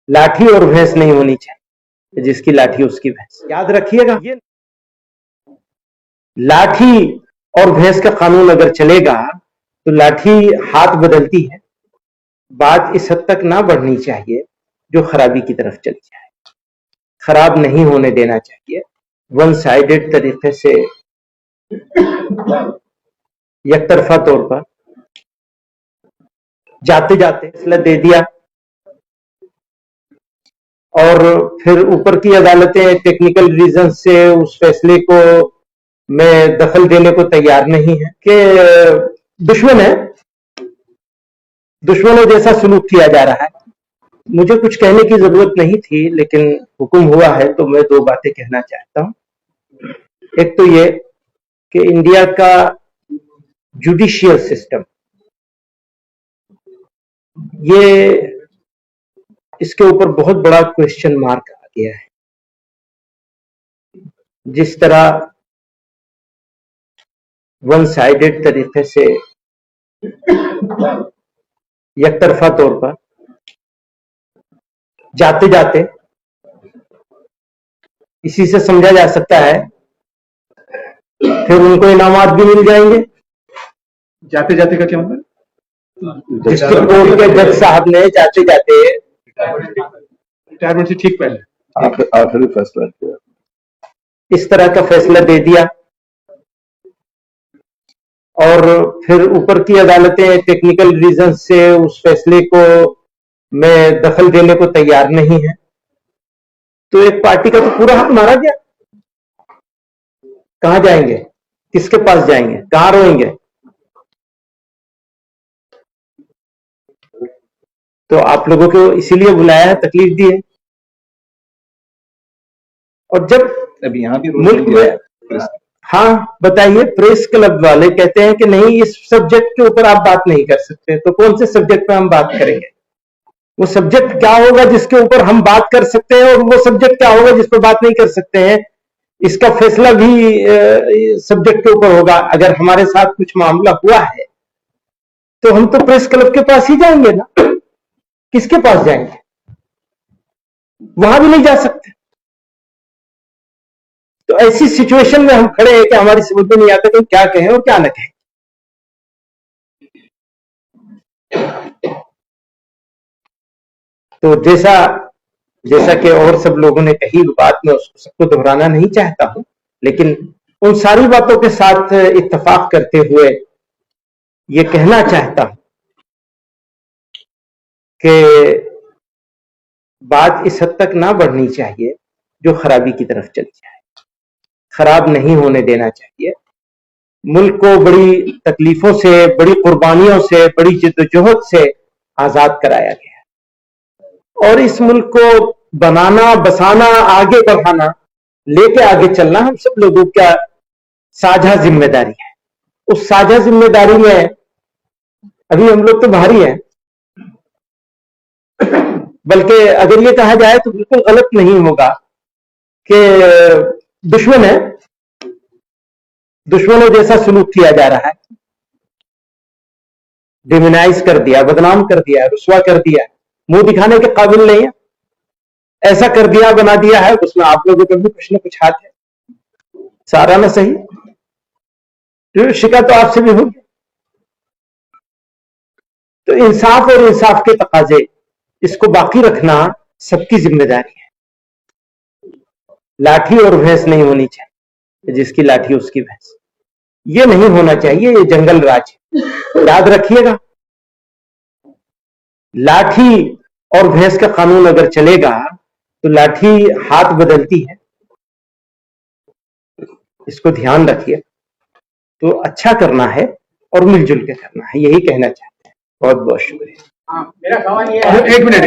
लाठी और भैंस नहीं होनी चाहिए, जिसकी लाठी उसकी भैंस। याद रखिएगा, ये लाठी और भैंस का कानून अगर चलेगा तो लाठी हाथ बदलती है, बात इस हद तक ना बढ़नी चाहिए जो खराबी की तरफ चली जाए। खराब नहीं होने देना चाहिए। वन साइडेड तरीके से एक तरफा तौर पर जाते जाते फैसला दे दिया और फिर ऊपर की अदालतें टेक्निकल रीजन से उस फैसले को में दखल देने को तैयार नहीं है कि दुश्मनों जैसा सलूक किया जा रहा है। मुझे कुछ कहने की जरूरत नहीं थी, लेकिन हुक्म हुआ है तो मैं दो बातें कहना चाहता हूं। एक तो ये कि इंडिया का जुडिशियल सिस्टम, ये इसके ऊपर बहुत बड़ा क्वेश्चन मार्क आ गया है। जिस तरह वन साइडेड तरीके से एक तरफा तौर पर जाते जाते इसी से समझा जा सकता है फिर उनको इनामात भी मिल जाएंगे। जाते जाते का क्या मतलब? डिस्ट्रिक्ट कोर्ट के जज साहब ने जाते जाते रिटायरमेंट से ठीक पहले आखिरी फैसला किया, इस तरह का फैसला दे दिया और फिर ऊपर की अदालतें टेक्निकल रीजन से उस फैसले को में दखल देने को तैयार नहीं है, तो एक पार्टी का तो पूरा हक मारा गया। कहां जाएंगे, किसके पास जाएंगे, कहां रोएंगे? तो आप लोगों को इसीलिए बुलाया है, तकलीफ दी है। और जब अभी यहाँ भी मुल्क में, हाँ बताइए, प्रेस क्लब वाले कहते हैं कि नहीं इस सब्जेक्ट के ऊपर आप बात नहीं कर सकते, तो कौन से सब्जेक्ट पे हम बात करेंगे? वो सब्जेक्ट क्या होगा जिसके ऊपर हम बात कर सकते हैं और वो सब्जेक्ट क्या होगा जिस पर बात नहीं कर सकते हैं? इसका फैसला भी सब्जेक्ट के ऊपर होगा। अगर हमारे साथ कुछ मामला हुआ है तो हम तो प्रेस क्लब के पास ही जाएंगे ना, किसके पास जाएंगे? वहां भी नहीं जा सकते। तो ऐसी सिचुएशन में हम खड़े हैं कि हमारी समझ में नहीं आता कि क्या कहें और क्या न कहें। तो जैसा कि और सब लोगों ने कही बात, मैं उसको सबको दोहराना नहीं चाहता हूं, लेकिन उन सारी बातों के साथ इत्तेफाक करते हुए ये कहना चाहता हूं कि बात इस हद तक ना बढ़नी चाहिए जो खराबी की तरफ चली जाए। खराब नहीं होने देना चाहिए। मुल्क को बड़ी तकलीफों से, बड़ी कुर्बानियों से, बड़ी जिद्दोजहद से आजाद कराया गया है और इस मुल्क को बनाना, बसाना, आगे बढ़ाना, लेके आगे चलना हम सब लोगों का साझा जिम्मेदारी है। उस साझा जिम्मेदारी में अभी हम लोग तो भारी हैं, बल्कि अगर ये कहा जाए तो बिल्कुल गलत नहीं होगा कि दुश्मन है, दुश्मनों जैसा सलूक किया जा रहा है। डिमोनाइज कर दिया, बदनाम कर दिया, रुस्वा कर दिया, मुंह दिखाने के काबिल नहीं है, ऐसा कर दिया, बना दिया है। उसमें आप लोगों का भी कुछ न कुछ हाथ है, सारा ना सही, तो शिकायत तो आपसे भी होगी। तो इंसाफ और इंसाफ के तकाजे, इसको बाकी रखना सबकी जिम्मेदारी है। लाठी और भैंस नहीं होनी चाहिए, जिसकी लाठी उसकी भैंस। ये नहीं होना चाहिए, ये जंगल राज है। याद रखिएगा, लाठी और भैंस का कानून अगर चलेगा तो लाठी हाथ बदलती है, इसको ध्यान रखिए। तो अच्छा करना है और मिलजुल के करना है, यही कहना चाहते हैं। बहुत बहुत शुक्रिया। मेरा सवाल ये है, एक मिनट